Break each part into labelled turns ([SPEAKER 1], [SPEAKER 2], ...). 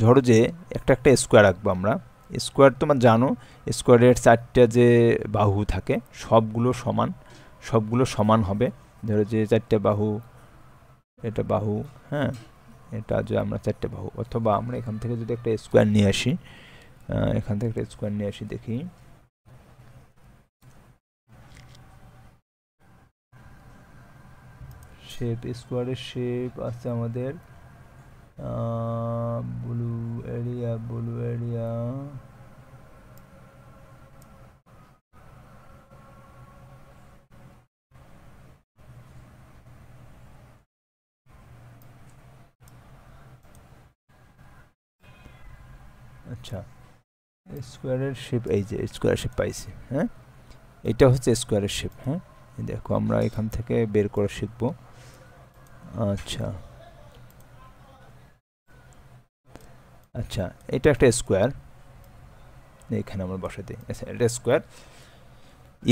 [SPEAKER 1] ধরো যে একটা স্কোয়ার আঁকবো আমরা। স্কোয়ার তোমার জানো, স্কোয়ারের 4টা যে বাহু থাকে সবগুলো সমান হবে। ধরো যে 4টে বাহু, এটা বাহু, হ্যাঁ, এটা যে আমরা 4টে বাহু, অথবা আমরা এখান থেকে যদি একটা স্কোয়ার নিয়ে আসি, দেখি শেপ, স্কোয়ারের শেপ আছে আমাদের ব্লু এরিয়া, আচ্ছা স্কোয়ারের শেপ, এই যে স্কোয়ার শেপ পাইছি, হ্যাঁ, এটা হচ্ছে স্কোয়ারের শেপ। হ্যাঁ, দেখো আমরা এখান থেকে বের করে শিখব। আচ্ছা আচ্ছা, এটা একটা স্কোয়ার, এখানে আমরা বসাই দিই। আচ্ছা, এটা স্কোয়ার।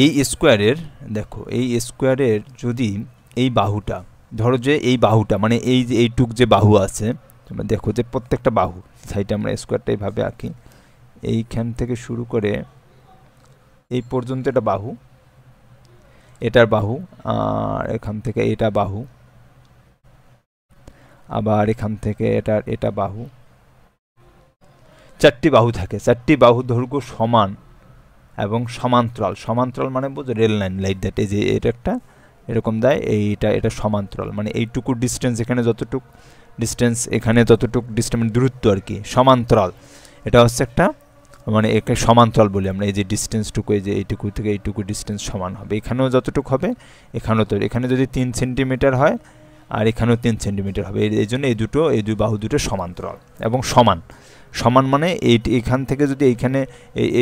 [SPEAKER 1] এই স্কোয়ারের দেখো, এই স্কোয়ারের যদি এই বাহুটা, ধরো যে এই বাহুটা মানে এই যে এইটুক যে বাহু আছে, তোমরা দেখো যে প্রত্যেকটা বাহু সাইডে আমরা স্কোয়ারটা এইভাবে আঁকি, এইখান থেকে শুরু করে এই পর্যন্ত এটা বাহু, এটার বাহু, আর এখান থেকে এটা বাহু, আবার এখান থেকে এটা বাহু, 4টি বাহু থাকে। 4টি বাহু দৈর্ঘ্য সমান এবং সমান্তরাল। সমান্তরাল মানে বোঝো রেল লাইন, লাইক দ্যাট। এই যে এটা একটা এরকম দেয়, এটা সমান্তরাল, মানে এইটুকু ডিস্টেন্স এখানে যতটুকু ডিস্টেন্স, এখানে যতটুকু ডিস্টেন্স, মানে দূরত্ব আর কি, সমান্তরাল। এটা হচ্ছে একটা, মানে একে সমান্তরাল বলি আমরা। এই যে ডিস্টেন্সটুকু, এই যে এইটুকু থেকে এইটুকু ডিস্টেন্স সমান হবে, এখানেও যতটুকু হবে এখানেও তো। এখানে যদি 3 সেন্টিমিটার হয় আর এখানেও 3 সেন্টিমিটার হবে, এই জন্য এই দুই বাহু দুটো সমান্তরাল এবং সমান। মানে এইখান থেকে যদি এইখানে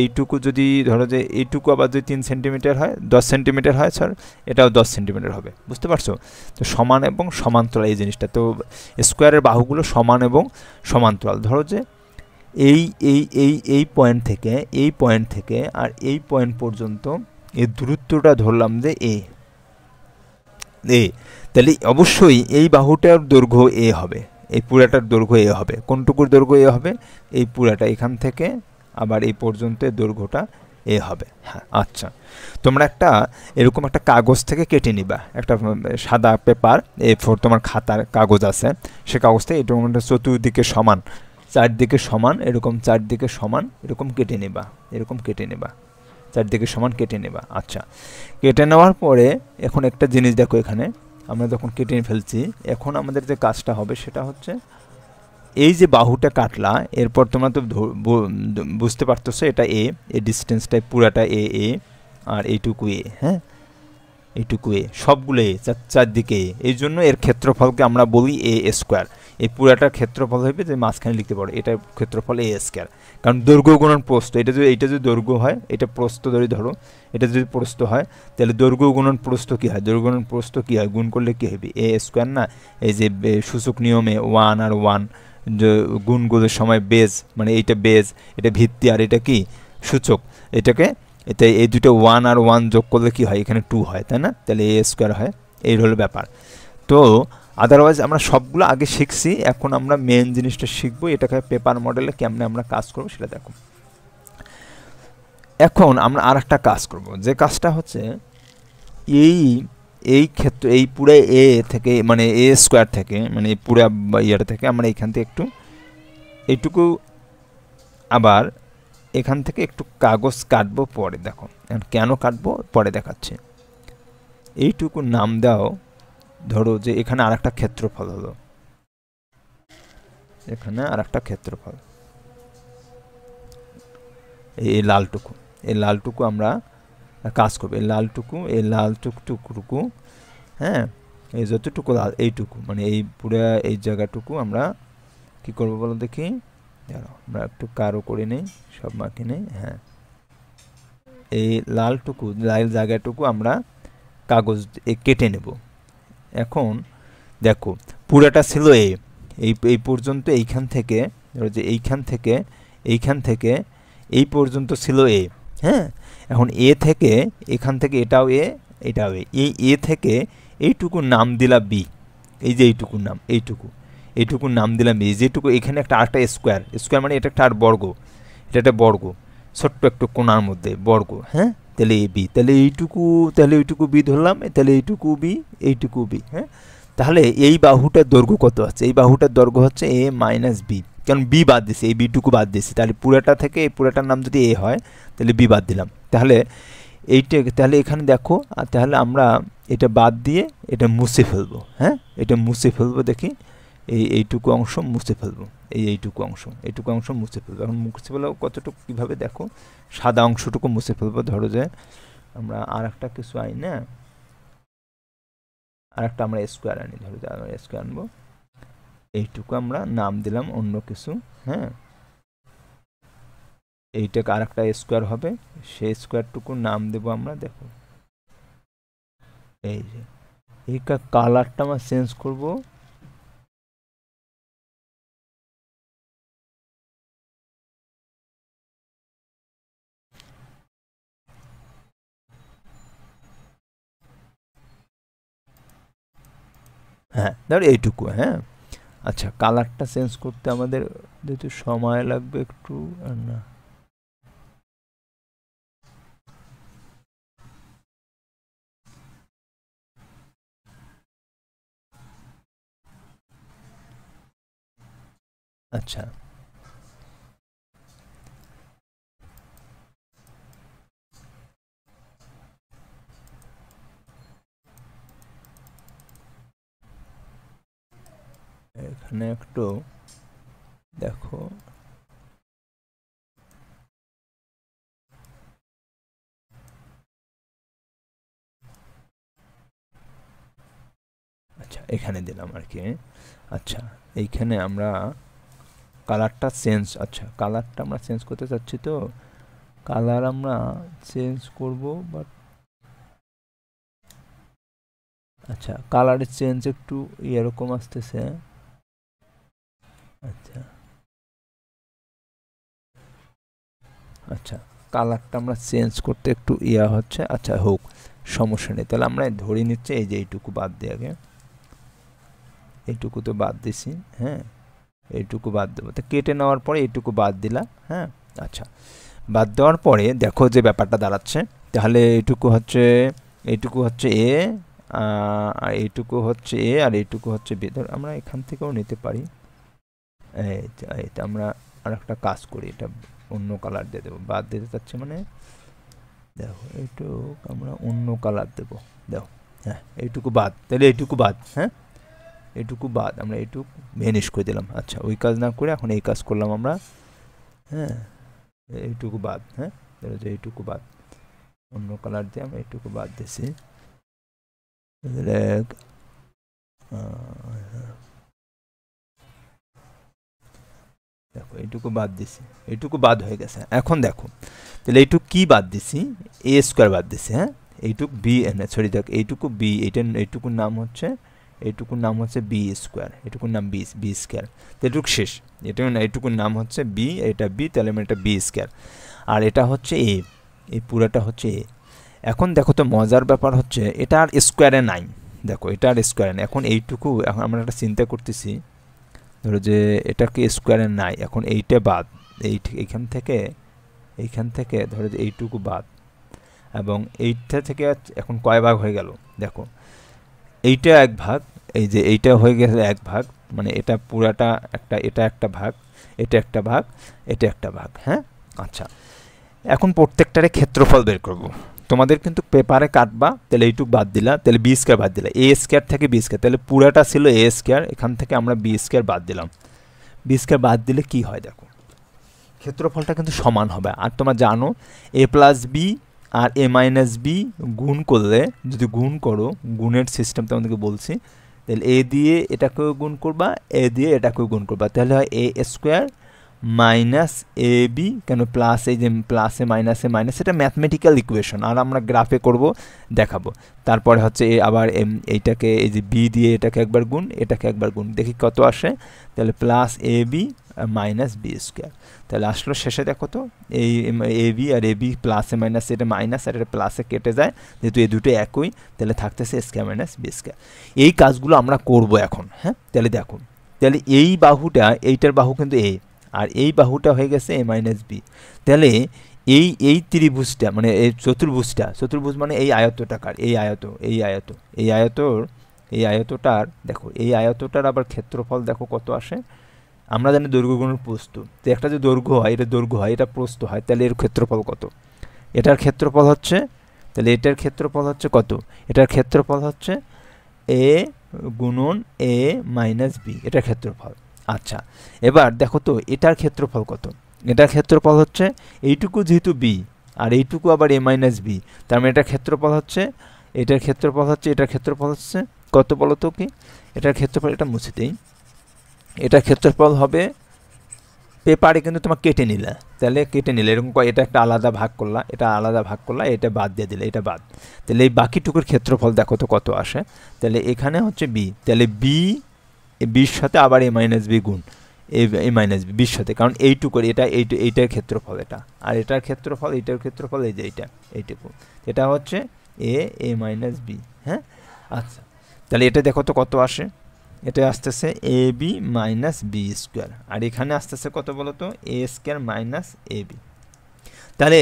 [SPEAKER 1] এইটুকু যদি ধরো যে এইটুকু আবার যদি 3 সেন্টিমিটার হয়, 10 সেন্টিমিটার হয় স্যার, এটাও 10 সেন্টিমিটার হবে, বুঝতে পারছো? তো সমান এবং সমান্তরাল এই জিনিসটা। তো স্কোয়ারের বাহুগুলো সমান এবং সমান্তরাল। ধরো যে এই পয়েন্ট থেকে আর এই পয়েন্ট পর্যন্ত এই দূরত্বটা ধরলাম যে এ, তাহলে অবশ্যই এই বাহুটার দৈর্ঘ্য এ হবে, এই পুরাটার দৈর্ঘ্য এ হবে। কোনটুকুর দৈর্ঘ্য এ হবে? এই পুরাটা, এখান থেকে আবার এই পর্যন্ত দৈর্ঘ্যটা এ হবে। হ্যাঁ, আচ্ছা, তোমরা এরকম একটা কাগজ থেকে কেটে নিবা, একটা সাদা পেপার, তোমার খাতার কাগজ আছে, সে কাগজ থেকে এটা চতুর্দিকে সমান, চারদিকে সমান, এরকম চারদিকে সমান এরকম কেটে নেবা, চারদিকে সমান কেটে নেবা। আচ্ছা, কেটে নেওয়ার পরে এখন একটা জিনিস দেখো, এখানে আমরা যখন কেটে ফেলছি, এখন আমাদের যে কাজটা হবে সেটা হচ্ছে এই যে বাহুটা কাটলা, এরপর তোমরা তো বুঝতে পারতেছো এটা এ, এই ডিস্টেন্সটা পুরাটা এ আর এইটুকু এ, হ্যাঁ, এইটুকু এ, সবগুলো এ, চারদিকে এ। এই জন্য এর ক্ষেত্রফলকে আমরা বলি এ স্কোয়ার। এই পুরাটার ক্ষেত্রফল হবে, যে মাঝখানে লিখতে পারো, এটার ক্ষেত্রফল এ স্কোয়ার। কারণ দৈর্ঘ্য গুণন প্রস্থ, এটা যদি দৈর্ঘ্য হয়, এটা প্রস্থ ধরো, এটা যদি প্রস্থ হয়, তাহলে দৈর্ঘ্য গুণন প্রস্থ কী হয়? দৈর্ঘ্য গুণন প্রস্থ কী হয়? গুণ করলে কী হবে? এ স্কোয়ার না? এই যে সূচক নিয়মে 1 আর 1 গুণগুলোর সময় বেজ, মানে এইটা বেজ, এটা ভিত্তি, আর এটা কি সূচক, এটাকে এতে এই দুটো 1 আর 1 যোগ করলে কি হয়? এখানে 2 হয়, তাই না? তাহলে এ স্কোয়ার হয়। এই হলো ব্যাপার। তো আদারওয়াইজ আমরা সবগুলো আগে শিখছি, এখন আমরা মেন জিনিসটা শিখবো, এটাকে পেপার মডেলে কেমনে আমরা কাজ করবো সেটা দেখো। এখন আমরা আর একটা কাজ করব, যে কাজটা হচ্ছে এই ক্ষেত্রে, এই পুরো এ থেকে, মানে এ স্কোয়ার থেকে, মানে পুরো ইয়ার থেকে আমরা এখান থেকে একটু এইটুকু, আবার এখান থেকে একটু কাগজ কাটবো পরে। দেখো কেন কাটবো পরে দেখাচ্ছি। এইটুকু নাম দাও, ধরো যে এখানে আর একটা ক্ষেত্রফল হলো, এখানে আর একটা ক্ষেত্রফল, এই লালটুকু আমরা কাজ করবো। এই লাল টুকটুকু, হ্যাঁ, এই যতটুকু লাল, এইটুকু, মানে এই পুরো এই জায়গাটুকু আমরা কি করবো বলো দেখি। আমরা একটু কারো করে নেই, সব মাখি নেই। হ্যাঁ, এই লাল জায়গাটুকু আমরা কাগজ কেটে নেব। এখন দেখো পুরাটা ছিল এই পর্যন্ত, এইখান থেকে ধরো যে এইখান থেকে এই পর্যন্ত ছিল এ, হ্যাঁ। এখন এ থেকে এখান থেকে এটাও এ, এই এ থেকে এইটুকু নাম দিলা বি, এই যে এইটুকুর নাম, এইটুকুর নাম দিলাম বি, যেটুকু এখানে একটা আরেকটা স্কোয়ার, স্কোয়ার মানে এটা একটা আর বর্গ, এটা একটা বর্গ ছোট্ট একটু কোণার মধ্যে বর্গ, হ্যাঁ, তাহলে এ বি, তাহলে এইটুকু বি ধরলাম, তাহলে এইটুকু বি, হ্যাঁ। তাহলে এই বাহুটার দৈর্ঘ্য কত আছে? এই বাহুটার দৈর্ঘ্য হচ্ছে এ মাইনাস বি, কারণ বি বাদ দিছি, এই বিটুকু বাদ দিছি, তাহলে পুরাটা থেকে এই পুরাটার নাম যদি এ হয় তাহলে বি বাদ দিলাম, তাহলে এইটা, তাহলে এখানে দেখো, আর তাহলে আমরা এটা বাদ দিয়ে এটা মুছে ফেলবো, হ্যাঁ, এটা মুছে ফেলবো, দেখি এইটুকু অংশ মুছে ফেলবো, এইটুকু অংশ মুছে ফেলবো। এখন মুছে ফেলবো কতটুকু, কীভাবে দেখো, সাদা অংশটুকু মুছে ফেলবো। ধরো যে আমরা আর একটা কিছু আই না, আর একটা আমরা স্কোয়ার আনি, ধরো যে আমরা স্কোয়ার আনবো, এইটুকু আমরা নাম দিলাম অন্য কিছু, হ্যাঁ, এইটাকে আর একটা স্কোয়ার হবে, সেই স্কোয়ারটুকু নাম দেবো আমরা, দেখো এই যে এই কালারটা আমরা চেঞ্জ করবো, হ্যাঁ ধরো এইটুকু, হ্যাঁ। আচ্ছা, কালারটা চেঞ্জ করতে আমাদের যেহেতু সময় লাগবে একটু, না আচ্ছা, এখানে একটু দেখো, আচ্ছা এখানে দিলাম আর কি। আচ্ছা, এইখানে আমরা কালারটা চেঞ্জ, আচ্ছা কালারটা আমরা চেঞ্জ করতে চাচ্ছি, তো কালার আমরা চেঞ্জ করব, বাট আচ্ছা কালারের চেঞ্জ একটু এরকম আসতেছে, আচ্ছা আচ্ছা কালারটা আমরা চেঞ্জ করতে একটু হচ্ছে, আচ্ছা হোক, সমস্যা নেই। তাহলে আমরা ধরে নিচ্ছি এই যে এইটুকু বাদ দিয়ে, আগে এইটুকু তো বাদ দিছি, হ্যাঁ, এইটুকু বাদ দেবো, তো কেটে নেওয়ার পরে এইটুকু বাদ দিলা, হ্যাঁ। আচ্ছা, বাদ দেওয়ার পরে দেখো যে ব্যাপারটা দাঁড়াচ্ছে, তাহলে এইটুকু হচ্ছে এ, আর এইটুকু হচ্ছে এ, আর এইটুকু হচ্ছে বি। ধর আমরা এখান থেকেও নিতে পারি, এইটা আমরা আর একটা কাজ করি, এটা অন্য কালার দিয়ে দেবো, বাদ দিতে চাচ্ছি মানে, দেখো এইটুকু আমরা অন্য কালার দেবো, দেখো, হ্যাঁ এইটুকু বাদ, তাহলে এইটুকু বাদ, হ্যাঁ এইটুকু বাদ, আমরা এইটুকু ভ্যানিশ করে দিলাম। আচ্ছা, ওই কাজ না করে এখন এই কাজ করলাম আমরা, হ্যাঁ এইটুকু বাদ, হ্যাঁ ধরো যে এইটুকু বাদ, অন্য কালার দিয়ে আমরা এইটুকু বাদ দিছি, দেখো এইটুকু বাদ দিছি, এইটুকু বাদ হয়ে গেছে। এখন দেখো, তাহলে এইটুকু কি বাদ দিছি, এ স্কোয়ার বাদ দিছি, হ্যাঁ, এইটুকু বি, সরি দেখ এইটুকু বি, এইটুকুর নাম হচ্ছে বি স্কোয়ার, এইটুকুর নাম বি স্কোয়ার, তো এটুকু শেষ, এইটুকুর নাম হচ্ছে বি, এটা বি, তাহলে এটা বি স্কোয়ার, আর এটা হচ্ছে এ, এই পুরাটা হচ্ছে এ। এখন দেখো তো মজার ব্যাপার হচ্ছে, এটা আর স্কোয়ারে নাই, দেখো এটা আর স্কোয়ারে নাই, এখন এইটুকু, এখন আমরা একটা চিন্তা করতেছি, ধরো যে এটাকে স্কোয়ারে নাই, এখন এইটা বাদ, এইখান থেকে ধরো যে এইটুকু বাদ, এবং এইটা থেকে এখন কয় ভাগ হয়ে গেল, দেখো এইটা এক ভাগ, এই যে এইটা হয়ে গেছে এক ভাগ, মানে এটা পুরাটা একটা, এটা একটা ভাগ, এটা একটা ভাগ, এটা একটা ভাগ, হ্যাঁ। আচ্ছা, এখন প্রত্যেকটারে ক্ষেত্রফল বের করব, তোমাদের কিন্তু পেপারে কাটবা, তাহলে এইটুকু বাদ দিলা, তাহলে বি স্কোয়ার বাদ দিলা, এ স্কোয়ার থেকে বি স্কোয়ার, তাহলে পুরাটা ছিল এ স্কোয়ার, এখান থেকে আমরা বি স্কোয়ার বাদ দিলাম, বি স্কোয়ার বাদ দিলে কি হয় দেখো, ক্ষেত্রফলটা কিন্তু সমান হবে। আর তোমরা জানো এ প্লাস বি আর এ মাইনাস বি গুণ করলে, যদি গুণ করো, গুণের সিস্টেম তোমাদেরকে বলছি, তাহলে এ দিয়ে এটাকেও গুণ করবা, এ দিয়ে এটাকেও গুণ করবা, তাহলে হয় A square minus A B, কেন প্লাস, এই যে প্লাসে মাইনাসে মাইনাস, এটা ম্যাথমেটিক্যাল ইকুয়েশন, আর আমরা গ্রাফে করব, দেখাবো। তারপরে হচ্ছে আবার এইটাকে, এই যে বি দিয়ে এটাকে একবার গুণ, এটাকে একবার গুণ, দেখি কত আসে, তাহলে plus A B minus B square, তাহলে আসলো শেষে দেখো তো, এই এ বি আর এ বি প্লাসে মাইনাস, এটা মাইনাস আর এটা প্লাসে কেটে যায়, যেহেতু এই দুটো একই, তাহলে থাকতেছে স্কোয়ার মাইনাস বি স্কোয়ার। এই কাজগুলো আমরা করব এখন, হ্যাঁ। তাহলে দেখো তাহলে এই বাহুটা, এইটার বাহু কিন্তু এ, আর এই বাহুটা হয়ে গেছে এ মাইনাস বি। তাহলে এই ত্রিভুজটা মানে এই চতুর্ভুজ মানে এই আয়তটাকার, এই আয়তটার দেখো, এই আয়তটার আবার ক্ষেত্রফল দেখো কত আসে। আমরা জানি দৈর্ঘ্য গুণের প্রস্থ, তো একটা যে দৈর্ঘ্য হয় এটা দৈর্ঘ্য হয়, এটা প্রস্থ হয়, তাহলে এর ক্ষেত্রফল কত? এটার ক্ষেত্রফল হচ্ছে, তাহলে এটার ক্ষেত্রফল হচ্ছে কত? এটার ক্ষেত্রফল হচ্ছে এ গুণন এ মাইনাস বি, এটার ক্ষেত্রফল। আচ্ছা, এবার দেখো তো এটার ক্ষেত্রফল কত? এটার ক্ষেত্রফল হচ্ছে এইটুকু যেহেতু বি আর এইটুকু আবার এ মাইনাস বি, তার মানে এটার ক্ষেত্রফল হচ্ছে, এটার ক্ষেত্রফল হচ্ছে কত বলো তো কি? এটার ক্ষেত্রফল, এটা মুছে দিই, এটার ক্ষেত্রফল হবে, পেপারে কিন্তু তোমার কেটে নিলে, তাহলে কেটে নিলে এরকম এটা একটা আলাদা ভাগ করলা, এটা আলাদা ভাগ করলা, এটা বাদ দিয়ে দিলে, এটা বাদ, তাহলে এই বাকিটুকুর ক্ষেত্রফল দেখো তো কত আসে। তাহলে এখানে হচ্ছে বি, তাহলে বি, বির সাথে আবার এ মাইনাস বি গুণ এ মাইনাস বি, বির সাথে, কারণ এইটুকুর এটা এইটার ক্ষেত্রফল এটা, আর এটার ক্ষেত্রফল, এইটার ক্ষেত্রফল এই যে এইটুকু, এটা হচ্ছে এ মাইনাস বি। হ্যাঁ, আচ্ছা, তাহলে এটা দেখো তো কত আসে। এটা আসতেছে A B minus B square, আর এখানে আসতেছে কত বলো তো? এ স্কোয়ার মাইনাস এ বি। তাহলে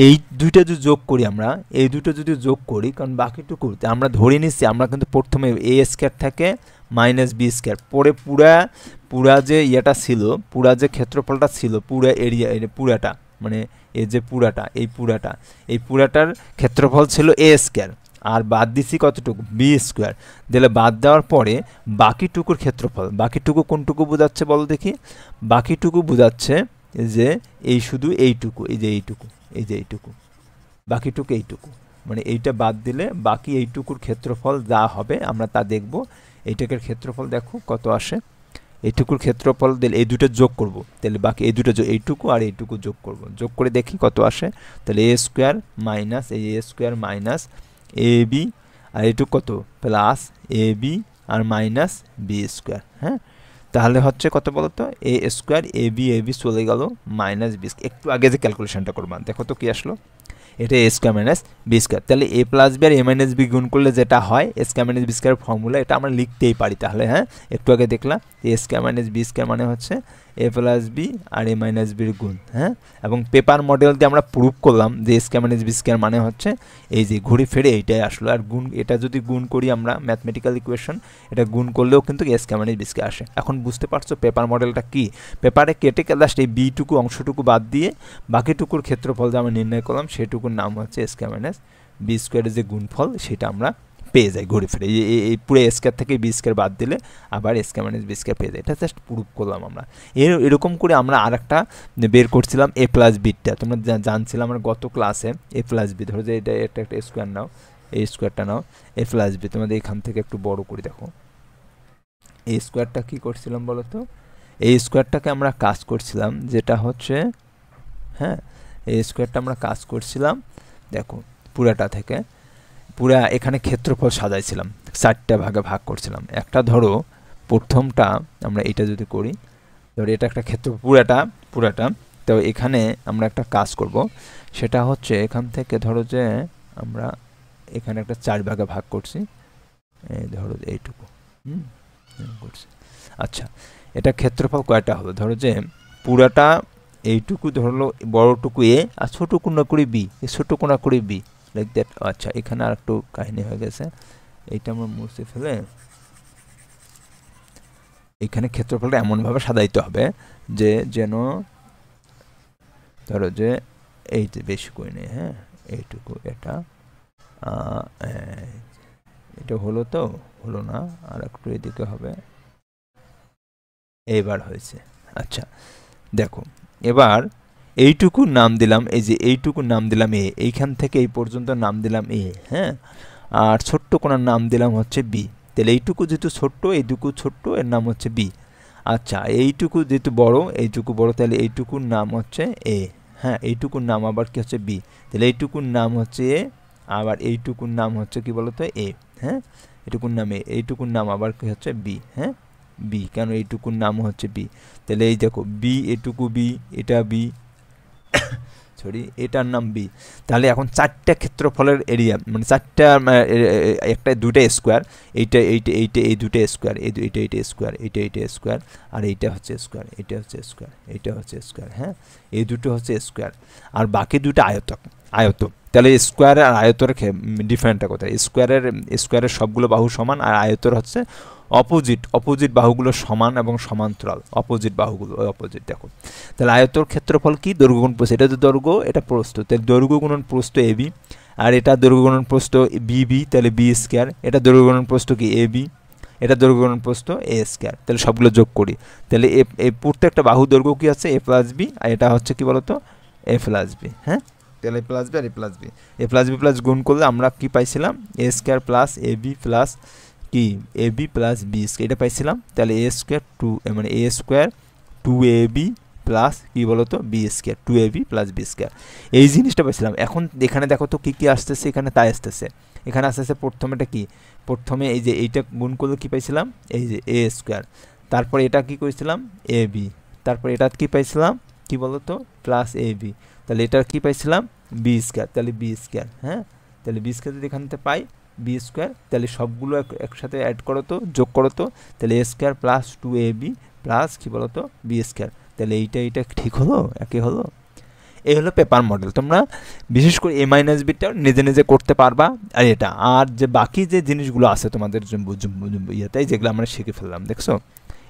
[SPEAKER 1] এই দুইটা যদি যোগ করি আমরা, এই দুটো যদি যোগ করি, কারণ বাকিটুকু আমরা ধরে নিচ্ছি, আমরা কিন্তু প্রথমে এ স্কোয়ার থেকে মাইনাস বি স্কোয়ার, পরে পুরা যে ইয়েটা ছিল, পুরা যে ক্ষেত্রফলটা ছিল, পুরা এরিয়া পুরাটা মানে এই যে এই পুরাটার ক্ষেত্রফল ছিল এ স্কোয়ার, আর বাদ দিছি কতটুকু? B square. দিলে বাদ দেওয়ার পরে বাকিটুকুর ক্ষেত্রফল, বাকিটুকু কোনটুকু বোঝাচ্ছে বলো দেখি? বাকিটুকু বোঝাচ্ছে যে এই শুধু এইটুকু, এই যে এইটুকু, বাকিটুকু এইটুকু, মানে এইটা বাদ দিলে বাকি এইটুকুর ক্ষেত্রফল যা হবে আমরা তা দেখব। এইটাকের ক্ষেত্রফল দেখো কত আসে। এইটুকুর ক্ষেত্রফল দিলে এই দুটো যোগ করব, তাহলে বাকি এই দুটো এইটুকু আর এইটুকু যোগ করব, যোগ করে দেখি কত আসে। তাহলে এ স্কোয়ার মাইনাস এই এ স্কোয়ার মাইনাস এ বি, আর এইটুকু কত? Plus A B R minus B square. হ্যাঁ, তাহলে হচ্ছে কত বলো তো? এ স্কোয়ার এ বি চলে গেল মাইনাস বি। একটু আগে যে ক্যালকুলেশনটা করবা দেখো তো কি আসলো, এটা A square minus B square. তাহলে এ প্লাস বি আর এ মাইনাস বি গুণ করলে যেটা হয় A square minus B square formula, এটা আমরা লিখতেই পারি তাহলে। হ্যাঁ, একটু আগে দেখলাম A square minus B square মানে হচ্ছে এ প্লাস বি আর এ মাইনাস বির গুণ। হ্যাঁ, এবং পেপার মডেল দিয়ে আমরা প্রুভ করলাম যে A square minus B square মানে হচ্ছে এই যে ঘুরে ফিরে এইটাই আসলো। আর গুণ, এটা যদি গুণ করি আমরা ম্যাথমেটিক্যাল ইকুয়েশন, এটা গুণ করলেও কিন্তু এ স্কোয়ার মাইনাস বি স্কোয়ার আসে। এখন বুঝতে পারছো পেপার মডেলটা কি? পেপারে কেটে লাস্ট এই বিটুকু অংশটুকু বাদ দিয়ে বাকিটুকুর ক্ষেত্রফল যে আমরা নির্ণয় করলাম সেটুকুর নাম হচ্ছে স্কোয়ার মাইনাস বি স্কোয়ারের যে গুণফল, সেটা আমরা পেয়ে যাই ঘুরে ফিরে। এই পুরো স্কোয়ার থেকে বি স্কোয়ার বাদ দিলে আবার স্কোয়ার মাইনাস বি স্কোয়ার পেয়ে যায়। এটা জাস্ট প্রুভ করলাম আমরা। এরকম করে আমরা আর একটা বের করছিলাম এ প্লাস বিটা, তোমরা জানছিলাম আমরা গত ক্লাসে এ প্লাস বি, ধরো যে এটা একটা স্কোয়ার নাও, এই স্কোয়ারটা নাও, এ প্লাস বি, তোমাদের এখান থেকে একটু বড় করে দেখো। এই স্কোয়ারটা কী করছিলাম বলো তো? এই স্কোয়ারটাকে আমরা কাজ করছিলাম যেটা হচ্ছে, হ্যাঁ, এই স্কোয়ারটা আমরা কাজ করছিলাম দেখো পুরাটা থেকে, পুরা এখানে ক্ষেত্রফল সাজাইছিলাম, 4টা ভাগে ভাগ করছিলাম। একটা ধরো প্রথমটা আমরা এটা যদি করি, ধরো এটা একটা ক্ষেত্র পুরাটা, তো এখানে আমরা একটা কাজ করব, সেটা হচ্ছে এখান থেকে ধরো যে আমরা এখানে একটা 4 ভাগে ভাগ করছি, এই ধরো এইটুকু করছি। আচ্ছা, এটা ক্ষেত্রফল কয়টা হলো? ধরো যে পুরাটা এইটুকু ধরলো, বড়টুকু এ আর ছোট কোনা করে বি, ছোট কোনা করে বি, লাইক দ্যাট। আচ্ছা, এখানে আর একটু কাহিনী হয়ে গেছে, এইটা আমরা মুছে ফেলে এখানে ক্ষেত্রফলটা এমনভাবে সাজাইতে হবে যে যেন ধরো যে এই যে বেশি করে নেই, হ্যাঁ, এইটুকু, এটা এটা হলো তো হলো না, আর একটু এদিকে হবে, এইবার হয়েছে। আচ্ছা দেখো, এবার এইটুকুর নাম দিলাম, এই যে এইটুকুর নাম দিলাম এ, এইখান থেকে এই পর্যন্ত নাম দিলাম এ, হ্যাঁ, আর ছোট্ট কোনার নাম দিলাম হচ্ছে বি। তাহলে এইটুকু যেহেতু ছোট্ট, এইটুকু ছোট্ট, এর নাম হচ্ছে বি। আচ্ছা, এইটুকু যেহেতু বড়, এইটুকু বড়, তাহলে এইটুকুর নাম হচ্ছে এ। হ্যাঁ, এইটুকুর নাম আবার কি হচ্ছে? বি। তাহলে এইটুকুর নাম হচ্ছে এ, আবার এইটুকুর নাম হচ্ছে কি বলতো? এ। হ্যাঁ, এইটুকুর নাম এ, এইটুকুর নাম আবার কি হচ্ছে? বি। হ্যাঁ, বি, কেন এইটুকুর নাম হচ্ছে বি। তাহলে এই দেখো বি, এটুকু বি, এটা বি, সরি এটার নাম বি। তাহলে এখন চারটা ক্ষেত্রফলের এরিয়া মানে চারটা একটা দুইটা স্কোয়ার, এইটা এইটা এইটা এই দুটো স্কোয়ার, এইটা এইটা স্কোয়ার, এইটা এইটা স্কোয়ার, আর এইটা হচ্ছে স্কোয়ার, এইটা হচ্ছে স্কোয়ার, এইটা হচ্ছে স্কোয়ার। হ্যাঁ, এই দুটো হচ্ছে স্কোয়ার আর বাকি দুটো আয়ত। তাহলে স্কোয়ার আর আয়তর ডিফারেন্টটা কোথায়? স্কোয়ারের সবগুলো বাহু সমান, আর আয়তর হচ্ছে অপোজিট বাহুগুলো সমান এবং সমান্তরাল, অপোজিট বাহুগুলো অপোজিট। দেখো তাহলে আয়তর ক্ষেত্রফল কি? দৈর্ঘ্য গুণ প্রস্থ। এটা তো দৈর্ঘ্য, এটা প্রস্থ, তাহলে দৈর্ঘ্য গুণন প্রস্থ এবি, আর এটা দৈর্ঘ্য গুণন প্রস্থ বিবি, তাহলে বি স্কোয়ার। এটা দৈর্ঘ্য গুণন প্রস্থ কি? এবি। এটা দৈর্ঘ্য গুণন প্রস্থ এ স্কোয়ার। তাহলে সবগুলো যোগ করি, তাহলে এই প্রত্যেকটা বাহু দৈর্ঘ্য কি আছে? এ প্লাস বি, আর এটা হচ্ছে কি বলতো? এ প্লাস বি। হ্যাঁ, তাহলে এ প্লাস বি আর এ প্লাস বি, এ প্লাস বি প্লাস গুণ করলে আমরা কি পাইছিলাম? এ square plus A B plus কি A B plus B square, এটা পাইছিলাম। তাহলে এ স্কোয়ার মানে এ স্কোয়ার 2ab প্লাস কি বলতো? B square, 2ab plus B square, এই জিনিসটা পাইছিলাম। এখন এখানে দেখো তো কী কী আসতেছে, এখানে তাই আসতেছে। এখানে আসতেছে প্রথমেটা কি? প্রথমে এই যে এইটা গুণ করলে কী পাইছিলাম? এই যে এ স্কোয়ার, তারপরে এটা কি করেছিলাম? এ বি, তারপরে এটা কি পাইছিলাম? কি বলতো? প্লাস এ বি, তাহলে এটা কি পাইছিলাম? বি স্কোয়ার, তাহলে বি স্কোয়ার। হ্যাঁ, তাহলে বি স্কোয়ার যদি এখান থেকে পাই বি স্কোয়ার, তাহলে সবগুলো একসাথে অ্যাড করো তো, যোগ করো তো, তাহলে এ স্কোয়ার প্লাস 2ab প্লাস কি বলতো? B square. তাহলে এইটা ঠিক হলো, একই হলো। এই হলো পেপার মডেল। তোমরা বিশেষ করে এ মাইনাস বিটা নিজে নিজে করতে পারবা। আর এটা আর যে বাকি যে জিনিসগুলো আছে তোমাদের ইয়েতে, যেগুলো আমরা শিখে ফেললাম, দেখছো?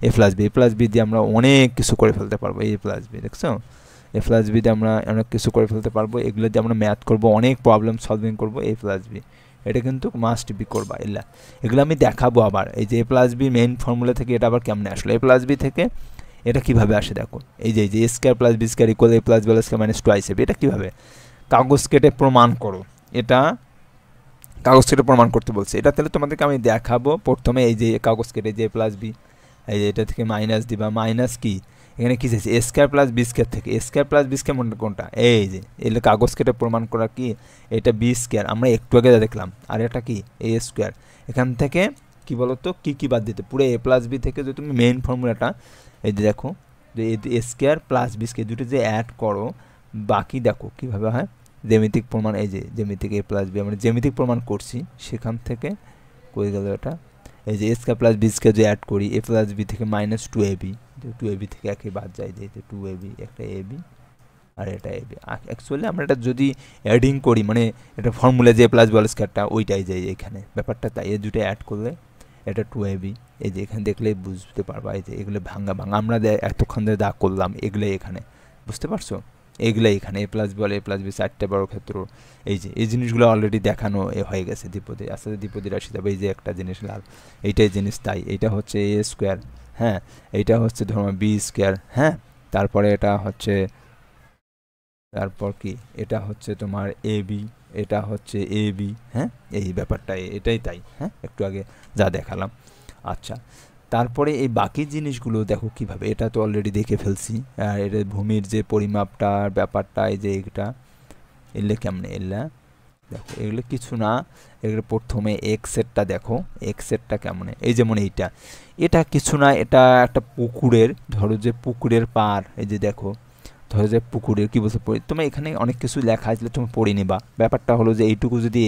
[SPEAKER 1] এ প্লাস বি দিয়ে আমরা অনেক কিছু করে ফেলতে পারবো। এ প্লাস বি, দেখছো? এ প্লাস বি দিয়ে আমরা অনেক কিছু করে ফেলতে পারবো। এগুলো দিয়ে আমরা ম্যাথ করবো, অনেক প্রবলেম সলভিং করবো। এ প্লাস বি, এটা কিন্তু মাস্ট বি করবা। এগুলো আমি দেখাবো আবার। এই যে এ প্লাস বি মেইন ফর্মুলা থেকে এটা আবার কেমনে আসলো? এ প্লাস বি থেকে এটা কিভাবে আসে দেখো। এই যে A square plus B square equal A plus B square minus 2ac, এটা কিভাবে? কাগজ কেটে প্রমাণ করো। এটা কাগজ কেটে প্রমাণ করতে বলছে। এটা তাহলে তোমাদেরকে আমি দেখাবো। প্রথমে এই যে কাগজ কেটে যে প্লাস বি, এই যে এটা থেকে মাইনাস দিবা। মাইনাস কি এখানে কি চাইছে? এ স্কোয়ার প্লাস বি স্কোয়ার থেকে। এ স্কোয়ার প্লাস বি স্কোয়ার মনে কোনটা? এই যে এলে কাগজ কেটে প্রমাণ করা কি? এটা বি স্কোয়ার, আমরা একটু আগে দেখলাম। আর এটা কি? এ স্কোয়ার। এখান থেকে কি বলতো কি বাদ দিতে? পুরো এ প্লাস বি থেকে যদি তুমি মেইন ফর্মুলাটা এই যে দেখো, যে A square plus B square দুটো যে অ্যাড করো, বাকি দেখো কীভাবে হয়। জ্যামিতিক প্রমাণ, এই যে জ্যামিতিক এ প্লাস বি আমরা জ্যামিতিক প্রমাণ করছি, সেখান থেকে কই গেল এটা? এই যে A square plus B square যে অ্যাড করি, এ প্লাস বি থেকে মাইনাস 2ab, 2ab থেকে একই বাদ যায়, যে 2ab, একটা ab আর এটা ab। অ্যাকচুয়ালি আমরা এটা যদি অ্যাডিং করি, মানে এটা ফর্মুলা যে প্লাস বি স্কোয়ারটা ওইটাই যায় এখানে, ব্যাপারটা তাই। এই দুটো অ্যাড করলে এটা 2ab। এই যে এখানে দেখলে বুঝতে পারবা, এই যে এগুলো ভাঙা আমরা এতক্ষণ ধরে দা করলাম, এগুলো এখানে বুঝতে পারছো? এগুলো এখানে এ plus B A plus B 4টে বড় ক্ষেত্র। এই যে এই জিনিসগুলো অলরেডি দেখানো হয়ে গেছে দ্বিপদী। আস্তে আস্তে দ্বিপদী রাশি যাবে। এই যে একটা জিনিস লাল, এইটাই জিনিস তাই। এইটা হচ্ছে এ স্কোয়ার, হ্যাঁ, এইটা হচ্ছে ধরো বি স্কোয়ার, হ্যাঁ, তারপরে এটা হচ্ছে, তারপর কি এটা হচ্ছে তোমার এ বি, এটা হচ্ছে এ বি, হ্যাঁ, এই ব্যাপারটা এটাই তাই। হ্যাঁ, একটু আগে যা দেখালাম। আচ্ছা, তারপরে এই বাকি জিনিসগুলো দেখো কিভাবে। এটা তো অলরেডি দেখে ফেলছি। আর এটা ভূমির যে পরিমাপটার ব্যাপারটা, এই যে এটা এলে কেমনে এলা দেখো, এগুলো কিছু না। এগুলো প্রথমে এক্সেরটা দেখো, এক্সেরটা কেমন। এই যেমন এটা কিছু না, এটা একটা পুকুরের, ধরো যে পুকুরের পার, এই যে দেখো, ধরো যে পুকুরের কী বলছে তোমার এখানে অনেক কিছু লেখা আসলে তুমি পড়ে নিবা। ব্যাপারটা হলো যে এইটুকু যদি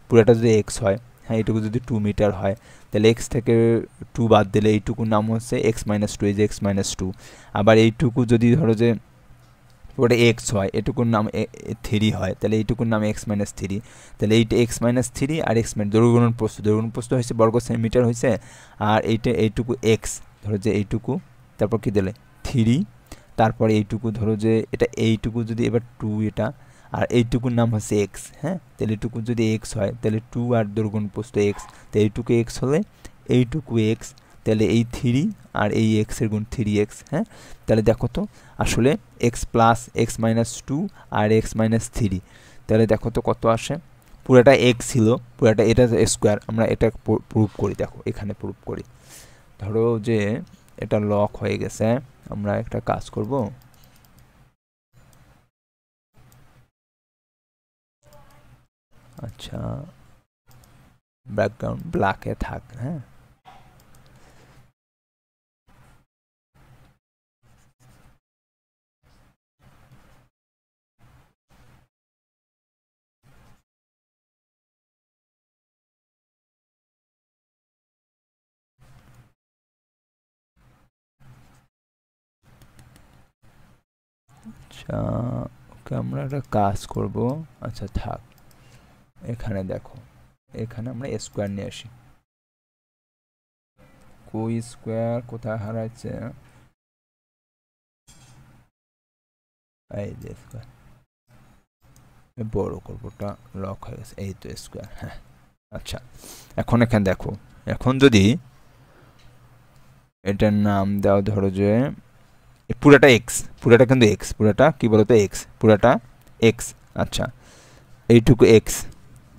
[SPEAKER 1] পুরোটা যদি এক্স হয়, হ্যাঁ, এইটুকু যদি 2 মিটার হয়, তাহলে এক্স থেকে 2 বাদ দিলে এইটুকুর নাম হচ্ছে এক্স মাইনাস 2, এই যে এক্স মাইনাস 2। আবার এইটুকু যদি ধরো যে ওটা এক্স হয়, এটুকুর নাম 3 হয়, তাহলে এইটুকুর নাম এক্স মাইনাস 3। তাহলে এইটা এক্স মাইনাস 3 আর এক্স মাইনাস দৈর্ঘ্য প্রস্থ হয়েছে বর্গ সেন্টিমিটার হয়েছে। আর এইটুকু এক্স, ধরো যে এইটুকু, তারপর কি দিলে 3, তারপর এইটুকু ধরো যে এটা এইটুকু যদি এবার 2 এটা, আর এইটুকুর নাম হচ্ছে এক্স, হ্যাঁ, তাহলে এইটুকু যদি এক্স হয়, তাহলে 2 আর দৈর্ঘ্য প্রস্থ এক্স, তো এইটুকু এক্স হলে এইটুকু এক্স, তাহলে এই 3 আর এই এক্সের গুণ 3x। হ্যাঁ, তাহলে দেখো তো আসলে এক্স প্লাস এক্স মাইনাস 2 আর এক্স মাইনাস 3, তাহলে দেখো তো কত আসে। পুরোটা এক্স ছিল, পুরোটা এটা স্কোয়ার। আমরা এটা প্রুভ করি, দেখো এখানে প্রুভ করি। ধরো যে এটা লক হয়ে গেছে, আমরা একটা কাজ করব। আচ্ছা, ব্যাকগ্রাউন্ড ব্ল্যাকে থাক। হ্যাঁ, আচ্ছা ওকে আমরা একটা কাজ করব। আচ্ছা থাক, এখানে দেখো, এখানে আমরা স্কোয়ার নিয়ে আসি। কই স্কোয়ার কোথায় হারাচ্ছে? এই যে স্কোয়ার, বড় করবোটা লক হয়ে গেছে, এই তো স্কোয়ার। হ্যাঁ আচ্ছা, এখন এখানে দেখো, এখন যদি এটার নাম দাও, ধরো যে পুরাটা এক্স, পুরাটা কিন্তু এক্স, পুরাটা কি বলতো এক্স, পুরাটা এক্স। আচ্ছা এইটুকু এক্স,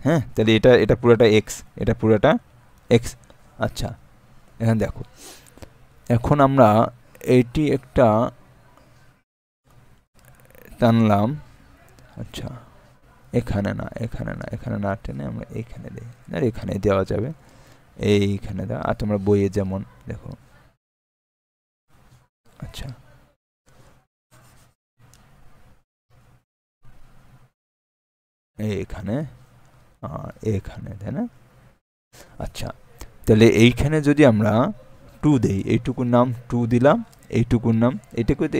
[SPEAKER 1] হ্যাঁ তাহলে এটা এটা পুরাটা এক্স, এটা পুরাটা এক্স। আচ্ছা এখানে দেখো, এখন আমরা এইটি একটা টানলাম। আচ্ছা এখানে না, এখানে না, এখানে না টেনে আমরা এইখানে দিই, আর এখানে দেওয়া যাবে, এইখানে দাও। আর তোমরা বইয়ে যেমন দেখো। আচ্ছা এইখানে আর এখানে, তাই না? আচ্ছা তাহলে এইখানে যদি আমরা 2 দেই, এইটুকুর নাম 2 দিলাম, এইটুকুর নাম,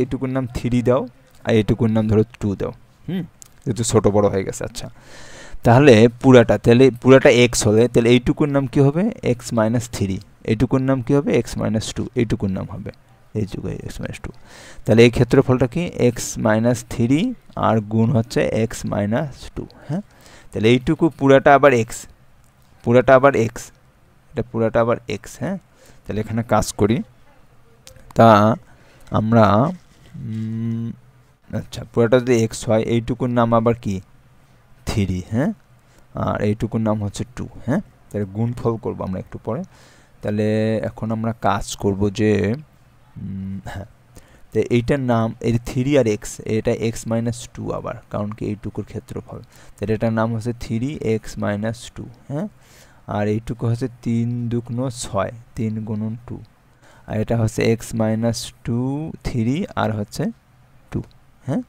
[SPEAKER 1] এইটুকুর নাম 3 দাও, আর এইটুকুর নাম ধরো 2 দাও। যেহেতু ছোট বড় হয়ে গেছে। আচ্ছা তাহলে পুরাটা এক্স হলে তাহলে এইটুকুর নাম কি হবে? X minus 3। এইটুকুর নাম কি হবে? X minus 2। এইটুকুর নাম হবে এইটুকু এক্স মাইনাস 2। তাহলে এই ক্ষেত্রফলটা কি? এক্স মাইনাস 3 আর গুণ হচ্ছে এক্স মাইনাস 2। হ্যাঁ তাহলে এইটুকু পুরাটা আবার এক্স, পুরাটা আবার এক্স, এটা পুরাটা আবার এক্স। হ্যাঁ তাহলে এখানে কাজ করি, তা আমরা আচ্ছা পুরাটা যদি এক্স হয়, এইটুকুর নাম আবার কি? 3। হ্যাঁ আর এইটুকুর নাম হচ্ছে 2। হ্যাঁ তাহলে গুণফল করবো আমরা একটু পরে। তাহলে এখন আমরা কাজ করব যে হ্যাঁ, তো এইটার নাম এই 3 আর এক্স, এটা এক্স মাইনাস 2 আবার, কারণ কি এইটুকুর ক্ষেত্রফল, তাহলে এটার নাম হচ্ছে 3x মাইনাস 2। হ্যাঁ আর এইটুকু হচ্ছে 3 দুগুণ 6, 3 গুণন 2, আর এটা হচ্ছে এক্স মাইনাস 2 3 আর হচ্ছে 2। হ্যাঁ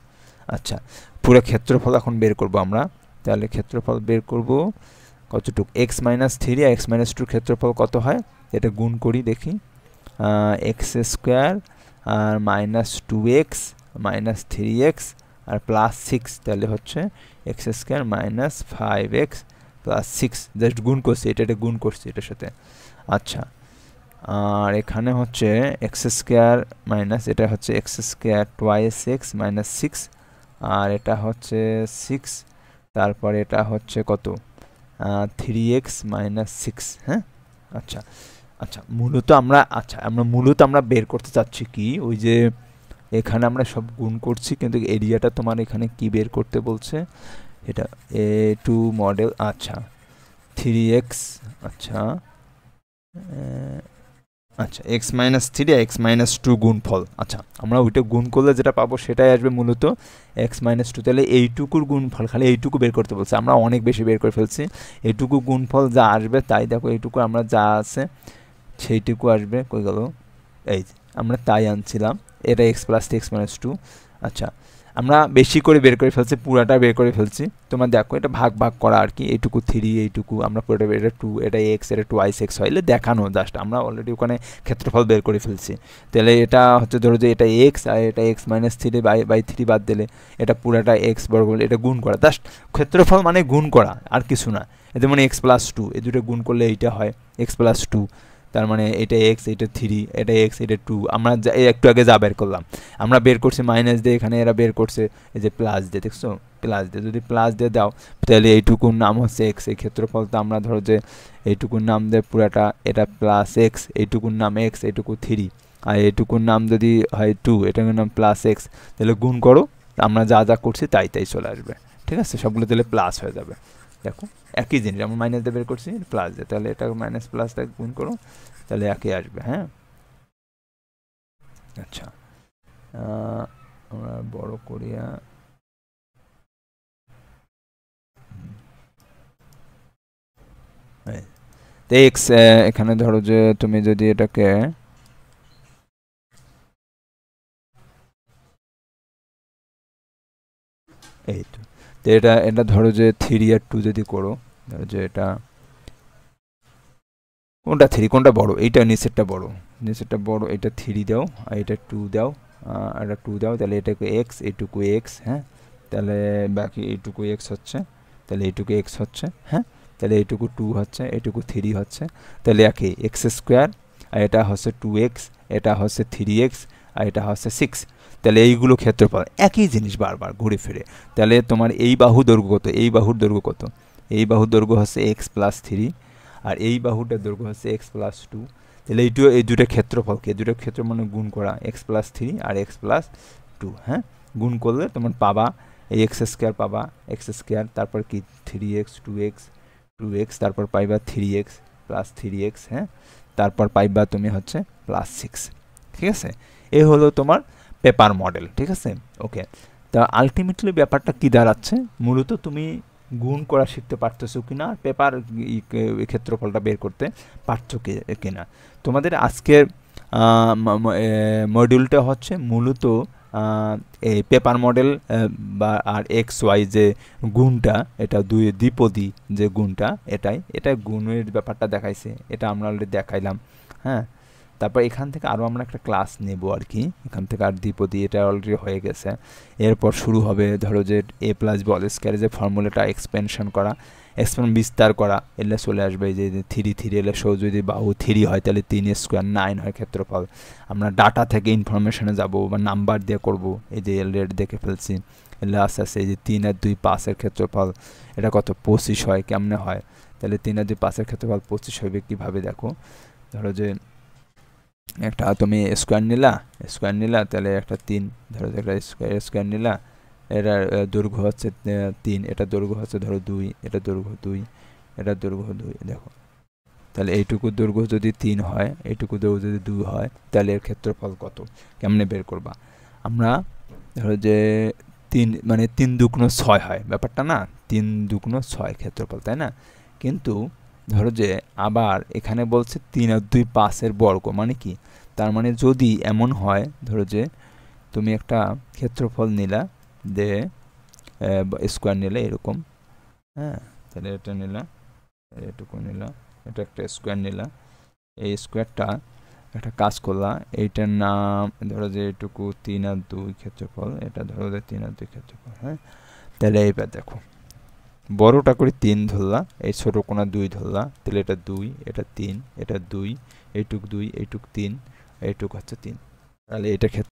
[SPEAKER 1] আচ্ছা পুরো ক্ষেত্রফল এখন বের করব আমরা। তাহলে ক্ষেত্রফল বের করব কতটুকু? এক্স মাইনাস 3 আর এক্স মাইনাস 2 ক্ষেত্রফল কত হয়? এটা গুণ করি দেখি। এক্স স্কোয়ার আর মাইনাস 2x মাইনাস 3x আর প্লাস 6, তাহলে হচ্ছে x square minus 5x plus 6। Just গুণ করছি, এটা গুণ করছি এটার সাথে। আচ্ছা আর এখানে হচ্ছে এক্স স্কোয়ার মাইনাস, এটা হচ্ছে x square twice x minus 6, আর এটা হচ্ছে 6, তারপর এটা হচ্ছে কত? 3x minus 6। হ্যাঁ আচ্ছা আচ্ছা মূলত আমরা বের করতে চাচ্ছি কি, ওই যে এখানে আমরা সব গুণ করছি, কিন্তু এরিয়াটা তোমার এখানে কি বের করতে বলছে? এটা A2 মডেল। আচ্ছা 3x, আচ্ছা আচ্ছা এক্স মাইনাস 3 আর এক্স মাইনাস 2 গুণফল। আচ্ছা আমরা ওইটা গুণ করলে যেটা পাবো সেটাই আসবে মূলত এক্স মাইনাস 2। তাহলে এইটুকুর গুণফল, খালি এইটুকু বের করতে বলছে, আমরা অনেক বেশি বের করে ফেলছি। এইটুকু গুণফল যা আসবে তাই দেখো, এইটুকু আমরা যা আছে সেইটুকু আসবে। কই গেল? এই আমরা তাই আনছিলাম, এটা এক্স প্লাস এক্স মাইনাস 2। আচ্ছা আমরা বেশি করে বের করে ফেলছি, পুরাটা বের করে ফেলছি। তোমরা দেখো এটা ভাগ ভাগ করা আর কি, এইটুকু 3, এইটুকু আমরা পুরোটা, এটা 2, এটা এক্স, এটা টোয়াইস এক্স হইলে দেখানো, জাস্ট আমরা অলরেডি ওখানে ক্ষেত্রফল বের করে ফেলছি। তাহলে এটা হচ্ছে ধরো যে এটা এক্স, আর এটা এক্স মাইনাস 3 বাই 3 বাদ দিলে এটা পুরাটা এক্স বর্গ, এটা গুণ করা, জাস্ট ক্ষেত্রফল মানে গুণ করা আর কিছু না। যেমন এক্স প্লাস 2, এই দুটো গুণ করলে এইটা হয় এক্স প্লাস 2, তার মানে এটা এক্স, এটা 3, এটা এক্স, এটা 2। আমরা একটু আগে যা বের করলাম, আমরা বের করছি মাইনাস দিয়ে, এখানে এরা বের করছে এই যে প্লাস দিয়ে, দেখছো? প্লাস দিয়ে, যদি প্লাস দিয়ে দাও তাহলে এইটুকুর নাম হচ্ছে এক্স। এই ক্ষেত্রফলটা আমরা ধরো যে এইটুকুর নাম দেয় পুরাটা, এটা প্লাস এক্স, এইটুকুর নাম এক্স, এইটুকু 3, আর এইটুকুর নাম যদি হয় 2, এটার নাম প্লাস এক্স। তাহলে গুণ করো, আমরা যা যা করছি তাই তাই চলে আসবে। ঠিক আছে, সবগুলো তাহলে প্লাস হয়ে যাবে। দেখো একই জিনিস, আমরা মাইনাস দিয়ে বের করছি, প্লাস দিয়ে, তাহলে এটা মাইনাস প্লাসটা গুণ করো, তাহলে একই আসবে। হ্যাঁ আচ্ছা আমরা বড় করিয়া এক্স, এখানে ধরো যে তুমি যদি এটাকে এই তো, এটা ধরো যে 3 আর 2 যদি করো, ধরো যে এটা কোনটা 3 কোনটা বড়? এইটা নিচেরটা বড়, নিচেরটা বড়, এটা 3 দাও, আর এটা 2 দাও, এটা 2 দাও, তাহলে এটাকে এক্স, এইটুকু এক্স, হ্যাঁ, তাহলে বাকি এইটুকু এক্স হচ্ছে, তাহলে এইটুকু এক্স হচ্ছে, হ্যাঁ, তাহলে এইটুকু 2 হচ্ছে, এইটুকু 3 হচ্ছে, তাহলে একই এক্স স্কোয়ার, আর এটা হচ্ছে 2x, এটা হচ্ছে 3x, আর এটা হচ্ছে 6। তাহলে এইগুলো ক্ষেত্রফল, একই জিনিস বারবার ঘুরে ফিরে। তাহলে তোমার এই বাহু দৈর্ঘ্য কত, এই বাহুর দৈর্ঘ্য কত, এই বাহুর দৈর্ঘ্য হচ্ছে এক্স প্লাস 3, আর এই বাহুটার দৈর্ঘ্য হচ্ছে এক্স প্লাস 2। তাহলে এই দুটো ক্ষেত্রফলকে, এই দুটো ক্ষেত্র মানে গুণ করা, এক্স প্লাস 3 আর এক্স প্লাস 2, হ্যাঁ, গুণ করলে তোমার পাবা এই এক্স স্কোয়ার, পাবা এক্স স্কোয়ার, তারপর কি 3x 2x, তারপর পাইবা 3x প্লাস 3x, হ্যাঁ, তারপর পাইবা তুমি হচ্ছে প্লাস 6। ঠিক আছে, এ হলো তোমার পেপার মডেল। ঠিক আছে, ওকে। তা আলটিমেটলি ব্যাপারটা কি দাঁড়াচ্ছে, মূলত তুমি গুণ করা শিখতে পারতেছো কিনা, পেপার ক্ষেত্রফলটা বের করতে পারছো কিনা। তোমাদের আজকের মডিউলটা হচ্ছে মূলত এই পেপার মডেল বা আর এক্স ওয়াই যে গুণটা, এটা দুই দ্বিপদী যে গুণটা, এটা গুণের ব্যাপারটা দেখাইছে, এটা আমরা অলরেডি দেখাইলাম, হ্যাঁ। তারপর এখান থেকে আরও আমরা একটা ক্লাস নেব আর কি, এখান থেকে আর দ্বিপদী এটা অলরেডি হয়ে গেছে। এরপর শুরু হবে ধরো যে এ প্লাস বি হোল স্কয়ার যে ফর্মুলাটা এক্সপেনশন করা, বিস্তার করা, এলে চলে আসবে এই যে 3 এলে সৌ যদি বাহু 3 হয় তাহলে 3 স্কোয়ার 9 হয় ক্ষেত্রফল। আমরা ডাটা থেকে ইনফরমেশনে যাব বা নাম্বার দিয়ে করব, এই যে এল রেট দেখে ফেলছি, এলে আস্তে আস্তে এই যে 3 আর 2 5-এর ক্ষেত্রফল এটা কত 25 হয়, কেমনে হয়, তাহলে 3 আর 2 5-এর ক্ষেত্রফল 25 হবে কীভাবে দেখো, ধরো যে একটা তুমি স্কোয়ার নিলা, তাহলে একটা 3, ধরো একটা স্কোয়ার নিলা, এটার দৈর্ঘ্য হচ্ছে 3, এটা দৈর্ঘ্য হচ্ছে ধরো 2, এটা দৈর্ঘ্য 2, এটা দৈর্ঘ্য 2, দেখো তাহলে এইটুকু দৈর্ঘ্য যদি 3 হয়, এইটুকু দৈর্ঘ্য যদি 2 হয়, তাহলে এর ক্ষেত্রফল কত, কেমনে বের করবা। আমরা ধরো যে 3 মানে 3 দুগুণ 6 হয় ব্যাপারটা না, 3 দুগুণ 6 ক্ষেত্রফল, তাই না। কিন্তু ধরো যে আবার এখানে বলছে 3 আর 2 5-এর বর্গ, মানে কি, তার মানে যদি এমন হয় ধরো যে তুমি একটা ক্ষেত্রফল নিলা দে স্কোয়ার নিলে এরকম, হ্যাঁ, তাহলে এটা নিলা, এটুকু নিলা, এটা একটা স্কোয়ার নিলা, এই স্কোয়ারটা একটা কাজ করলা, এইটার নাম ধরো যে এটুকু 3 আর 2 ক্ষেত্রফল, এটা ধরো যে 3 আর 2 ক্ষেত্রফল, হ্যাঁ। তাহলে এইবার দেখো বড়টা করে 3 ধরলা, এই ছোট কোণা 2 ধরলা, তাহলে এটা 2, এটা 3, এটা 2, এইটুক 2, এইটুক 3, এইটুক হচ্ছে 3, তাহলে এটা ক্ষেত্রে